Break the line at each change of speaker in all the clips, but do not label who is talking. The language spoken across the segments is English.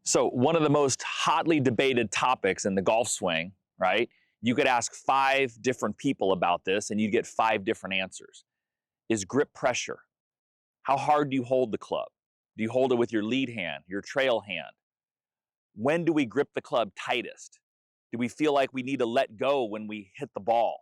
So one of the most hotly debated topics in the golf swing, right? You could ask 5 different people about this and you'd get 5 different answers. Is grip pressure. How hard do you hold the club? Do you hold it with your lead hand, your trail hand? When do we grip the club tightest? Do we feel like we need to let go when we hit the ball?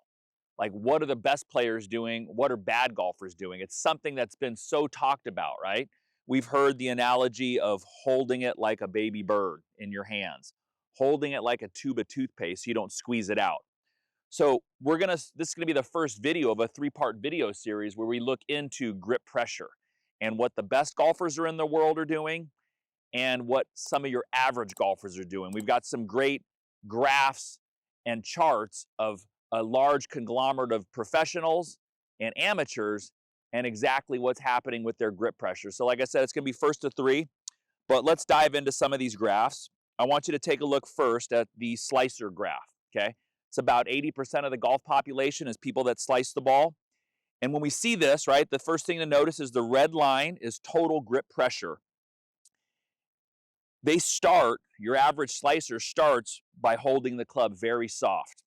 Like, what are the best players doing? What are bad golfers doing? It's something that's been so talked about, right? We've heard the analogy of holding it like a baby bird in your hands, holding it like a tube of toothpaste so you don't squeeze it out. So this is gonna be the first video of a 3-part video series where we look into grip pressure and what the best golfers are in the world are doing and what some of your average golfers are doing. We've got some great graphs and charts of a large conglomerate of professionals and amateurs and exactly what's happening with their grip pressure. So like I said, it's gonna be first to 3, but let's dive into some of these graphs. I want you to take a look first at the slicer graph, okay? It's about 80% of the golf population is people that slice the ball. And when we see this, right, the first thing to notice is the red line is total grip pressure. Your average slicer starts by holding the club very soft.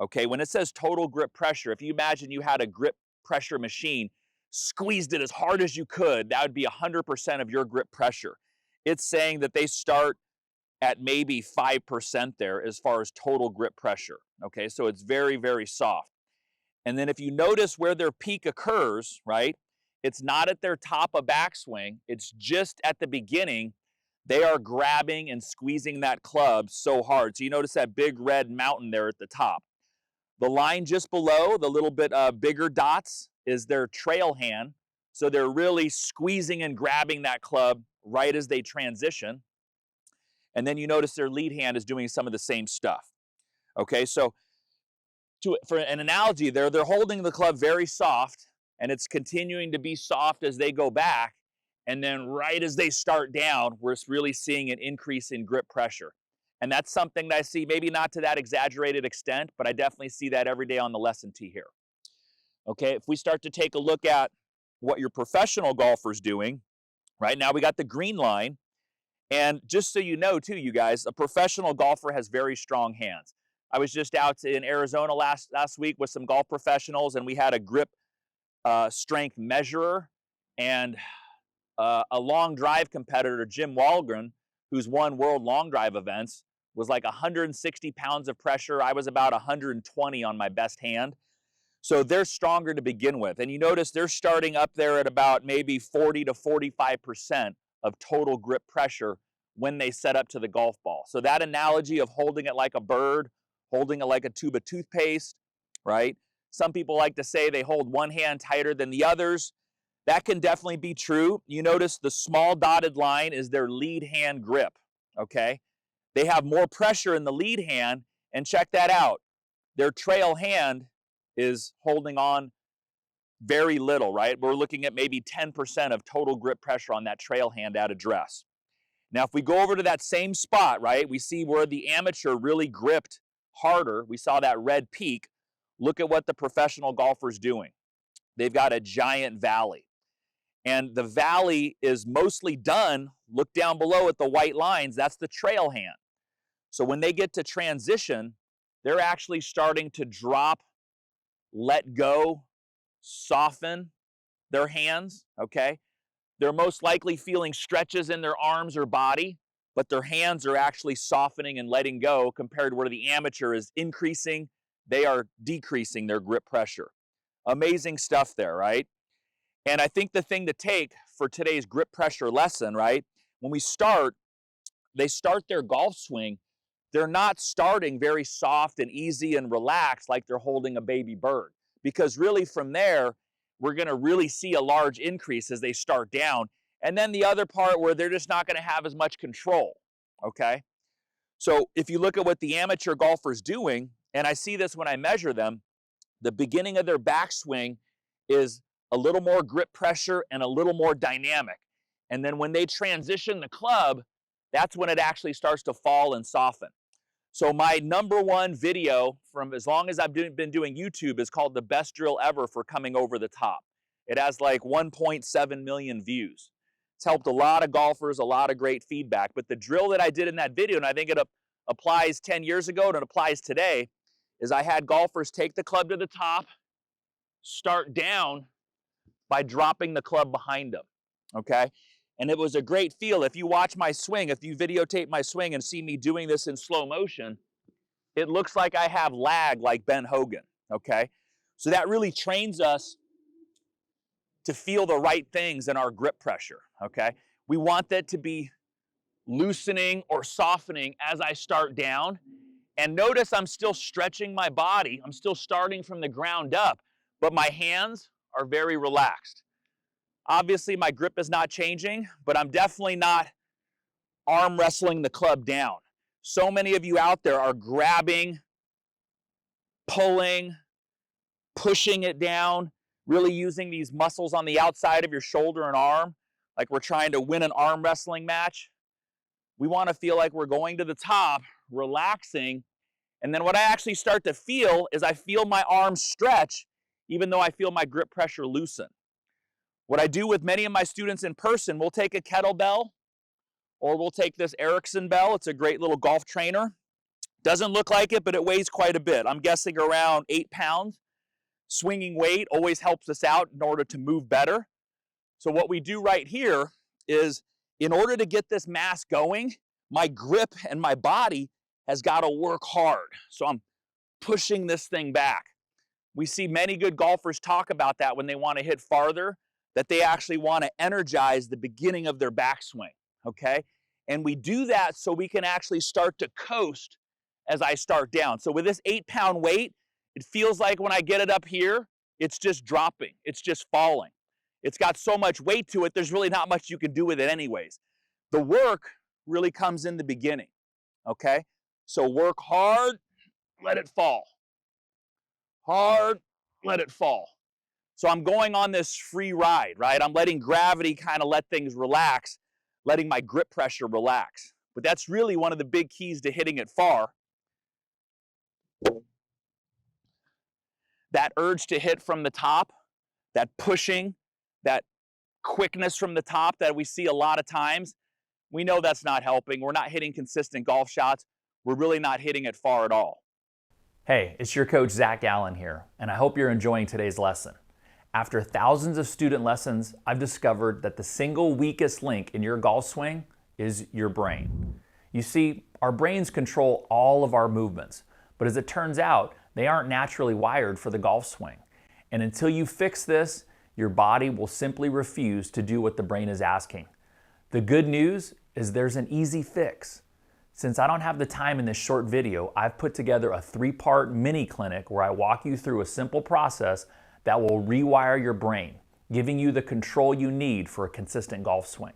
Okay, when it says total grip pressure, if you imagine you had a grip pressure machine, squeezed it as hard as you could, that would be 100% of your grip pressure. It's saying that they start at maybe 5% there as far as total grip pressure. Okay, so it's very, very soft. And then if you notice where their peak occurs, right, it's not at their top of backswing, it's just at the beginning. They are grabbing and squeezing that club so hard. So you notice that big red mountain there at the top. The line just below, the little bit bigger dots, is their trail hand. So they're really squeezing and grabbing that club right as they transition. And then you notice their lead hand is doing some of the same stuff. Okay, so for an analogy there, they're holding the club very soft, and it's continuing to be soft as they go back. And then right as they start down, we're really seeing an increase in grip pressure. And that's something that I see, maybe not to that exaggerated extent, but I definitely see that every day on the lesson tee here. Okay, if we start to take a look at what your professional golfer's doing, right now we got the green line. And just so you know too, you guys, a professional golfer has very strong hands. I was just out in Arizona last week with some golf professionals, and we had a grip strength measurer and a long drive competitor, Jim Walgren, who's won world long drive events, was like 160 pounds of pressure. I was about 120 on my best hand. So they're stronger to begin with. And you notice they're starting up there at about maybe 40 to 45% of total grip pressure when they set up to the golf ball. So that analogy of holding it like a bird, holding it like a tube of toothpaste, right? Some people like to say they hold one hand tighter than the others. That can definitely be true. You notice the small dotted line is their lead hand grip, okay? They have more pressure in the lead hand, and check that out. Their trail hand is holding on very little, right? We're looking at maybe 10% of total grip pressure on that trail hand at address. Now, if we go over to that same spot, right, we see where the amateur really gripped harder. We saw that red peak. Look at what the professional golfer's doing. They've got a giant valley. And the valley is mostly done. Look down below at the white lines. That's the trail hand. So when they get to transition, they're actually starting to drop, let go, soften their hands, okay? They're most likely feeling stretches in their arms or body, but their hands are actually softening and letting go compared to where the amateur is increasing. They are decreasing their grip pressure. Amazing stuff there, right? And I think the thing to take for today's grip pressure lesson, right? When they start their golf swing, they're not starting very soft and easy and relaxed like they're holding a baby bird. Because really from there, we're gonna really see a large increase as they start down. And then the other part where they're just not gonna have as much control, okay? So if you look at what the amateur golfer's doing, and I see this when I measure them, the beginning of their backswing is a little more grip pressure and a little more dynamic. And then when they transition the club, that's when it actually starts to fall and soften. So my #1 video from as long as I've been doing YouTube is called The Best Drill Ever for Coming Over the Top. It has like 1.7 million views. It's helped a lot of golfers, a lot of great feedback. But the drill that I did in that video, and I think it applies 10 years ago and it applies today, is I had golfers take the club to the top, start down by dropping the club behind them, okay? And it was a great feel. If you watch my swing, if you videotape my swing and see me doing this in slow motion, it looks like I have lag like Ben Hogan, okay? So that really trains us to feel the right things in our grip pressure, okay? We want that to be loosening or softening as I start down. And notice I'm still stretching my body. I'm still starting from the ground up, but my hands are very relaxed. Obviously, my grip is not changing, but I'm definitely not arm wrestling the club down. So many of you out there are grabbing, pulling, pushing it down, really using these muscles on the outside of your shoulder and arm, like we're trying to win an arm wrestling match. We want to feel like we're going to the top, relaxing, and then what I actually start to feel is I feel my arms stretch, even though I feel my grip pressure loosen. What I do with many of my students in person, we'll take a kettlebell, or we'll take this Erickson bell. It's a great little golf trainer. Doesn't look like it, but it weighs quite a bit. I'm guessing around 8 pounds. Swinging weight always helps us out in order to move better. So what we do right here is, in order to get this mass going, my grip and my body has got to work hard. So I'm pushing this thing back. We see many good golfers talk about that when they want to hit farther, that they actually want to energize the beginning of their backswing, okay? And we do that so we can actually start to coast as I start down. So with this 8-pound weight, it feels like when I get it up here, it's just dropping, it's just falling. It's got so much weight to it, there's really not much you can do with it anyways. The work really comes in the beginning, okay? So work hard, let it fall. Hard, let it fall. So I'm going on this free ride, right? I'm letting gravity kind of let things relax, letting my grip pressure relax. But that's really one of the big keys to hitting it far. That urge to hit from the top, that pushing, that quickness from the top that we see a lot of times, we know that's not helping. We're not hitting consistent golf shots. We're really not hitting it far at all.
Hey, it's your coach Zach Allen here, and I hope you're enjoying today's lesson. After thousands of student lessons, I've discovered that the single weakest link in your golf swing is your brain. You see, our brains control all of our movements, but as it turns out, they aren't naturally wired for the golf swing. And until you fix this, your body will simply refuse to do what the brain is asking. The good news is there's an easy fix. Since I don't have the time in this short video, I've put together a 3-part mini clinic where I walk you through a simple process that will rewire your brain, giving you the control you need for a consistent golf swing.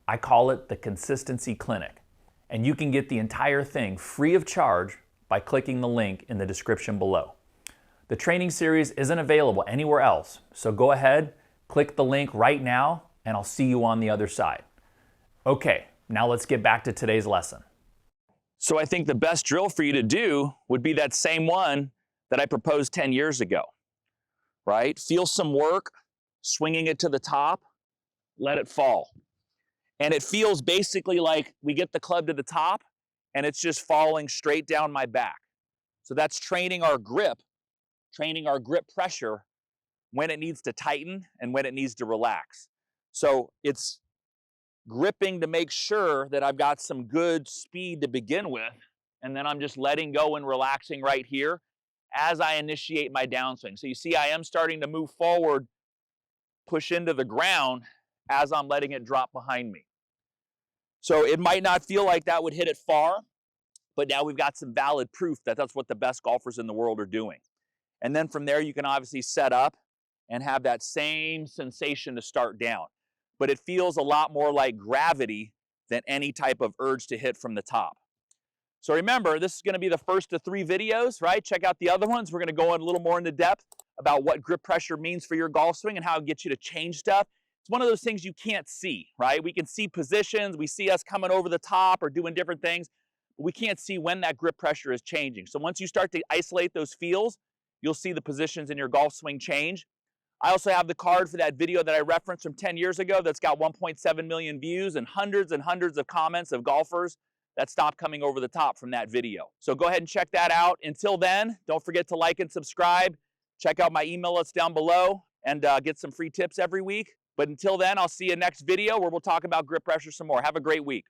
I call it the Consistency Clinic, and you can get the entire thing free of charge by clicking the link in the description below. The training series isn't available anywhere else, so go ahead, click the link right now, and I'll see you on the other side. Okay, now let's get back to today's lesson.
So I think the best drill for you to do would be that same one that I proposed 10 years ago, right? Feel some work, swinging it to the top, let it fall. And it feels basically like we get the club to the top and it's just falling straight down my back. So that's training our grip pressure when it needs to tighten and when it needs to relax. So it's gripping to make sure that I've got some good speed to begin with, and then I'm just letting go and relaxing right here as I initiate my downswing. So you see I am starting to move forward, push into the ground as I'm letting it drop behind me. So it might not feel like that would hit it far, but now we've got some valid proof that that's what the best golfers in the world are doing. And then from there you can obviously set up and have that same sensation to start down. But it feels a lot more like gravity than any type of urge to hit from the top. So remember, this is going to be the first of 3 videos, right? Check out the other ones. We're going to go in a little more into depth about what grip pressure means for your golf swing and how it gets you to change stuff. It's one of those things you can't see, right? We can see positions, we see us coming over the top or doing different things, but we can't see when that grip pressure is changing. So once you start to isolate those feels, you'll see the positions in your golf swing change. I also have the card for that video that I referenced from 10 years ago that's got 1.7 million views and hundreds of comments of golfers that stopped coming over the top from that video. So go ahead and check that out. Until then, don't forget to like and subscribe. Check out my email list down below and get some free tips every week. But until then, I'll see you next video where we'll talk about grip pressure some more. Have a great week.